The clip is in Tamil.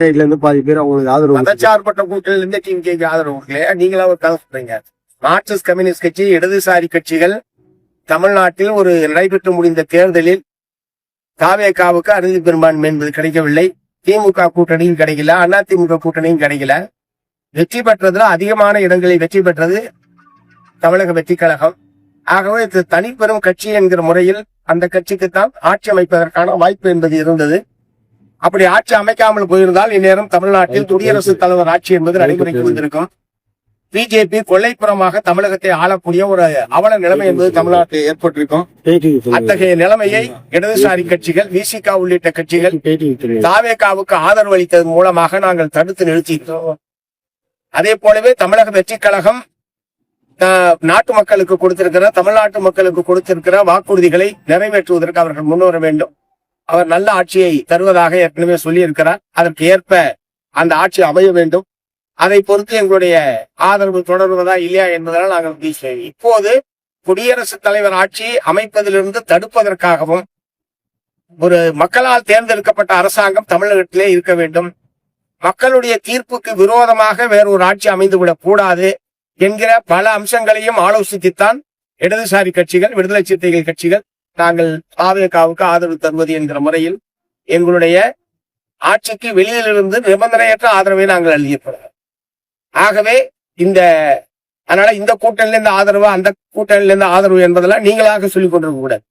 இருந்து பாதி பேர் அவங்களுக்கு ஆதரவு. மதச்சார்பற்ற கூட்டணியில இருந்து டிஎம்கேக்கு ஆதரவு நீங்களா ஒரு கதை சொல்றீங்க. மார்க்சிஸ்ட் கம்யூனிஸ்ட் கட்சி, இடதுசாரி கட்சிகள் தமிழ்நாட்டில் ஒரு நடைபெற்று முடிந்த தேர்தலில் தாவேகாவுக்கு அறுதி பெரும்பான்மை என்பது கிடைக்கவில்லை. திமுக கூட்டணியும் கிடைக்கல, அதிமுக கூட்டணியும் கிடைக்கல. வெற்றி பெற்றதுல அதிகமான இடங்களில் வெற்றி பெற்றது தமிழக வெற்றி கழகம். ஆகவே இது தனிப்பெரும் கட்சி என்கிற முறையில் அந்த கட்சிக்குத்தான் ஆட்சி அமைப்பதற்கான வாய்ப்பு என்பது இருந்தது. அப்படி ஆட்சி அமைக்காமல் போயிருந்தால் இந்நேரம் தமிழ்நாட்டில் குடியரசுத் தலைவர் ஆட்சி என்பது நடைமுறைக்கு வந்திருக்கும். பிஜேபி கொள்ளைப்புறமாக தமிழகத்தை ஆளக்கூடிய ஒரு அவல நிலைமை என்பது தமிழ்நாட்டில் ஏற்பட்டிருக்கும். அத்தகைய நிலைமையை இடதுசாரி கட்சிகள், விசிக உள்ளிட்ட கட்சிகள் தாவேகாவுக்கு ஆதரவு அளித்ததன் மூலமாக நாங்கள் தடுத்து நிறுத்திட்டோம். அதே போலவே தமிழக வெற்றி கழகம் நாட்டு மக்களுக்கு கொடுத்திருக்கிற, தமிழ்நாட்டு மக்களுக்கு கொடுத்திருக்கிற வாக்குறுதிகளை நிறைவேற்றுவதற்கு அவர்கள் முன்வர வேண்டும். அவர் நல்ல ஆட்சியை தருவதாக ஏற்கனவே சொல்லி இருக்கிறார். அதற்கு ஏற்ப அந்த ஆட்சி அமைய வேண்டும். அதை பொறுத்து எங்களுடைய ஆதரவு தொடர்வதா இல்லையா என்பதால் நாங்கள் இப்போது குடியரசுத் தலைவர் ஆட்சி அமைப்பதிலிருந்து தடுப்பதற்காகவும் ஒரு மக்களால் தேர்ந்தெடுக்கப்பட்ட அரசாங்கம் தமிழகத்திலே இருக்க வேண்டும், மக்களுடைய தீர்ப்புக்கு விரோதமாக வேறொரு ஆட்சி அமைந்துவிடக் கூடாது என்கிற பல அம்சங்களையும் ஆலோசித்துத்தான் இடதுசாரி கட்சிகள், விடுதலை சிறுத்தைகள் கட்சிகள் நாங்கள் தாவேகாவுக்கு ஆதரவு தருவது என்கிற முறையில் எங்களுடைய ஆட்சிக்கு வெளியிலிருந்து நிபந்தனையற்ற ஆதரவை நாங்கள் அளிக்கிறோம். ஆகவே அதனால இந்த கூட்டணியிலிருந்து ஆதரவு, அந்த கூட்டணியிலிருந்து ஆதரவு என்பதெல்லாம் நீங்களாக சொல்லிக் கொண்டிருக்க கூடாது.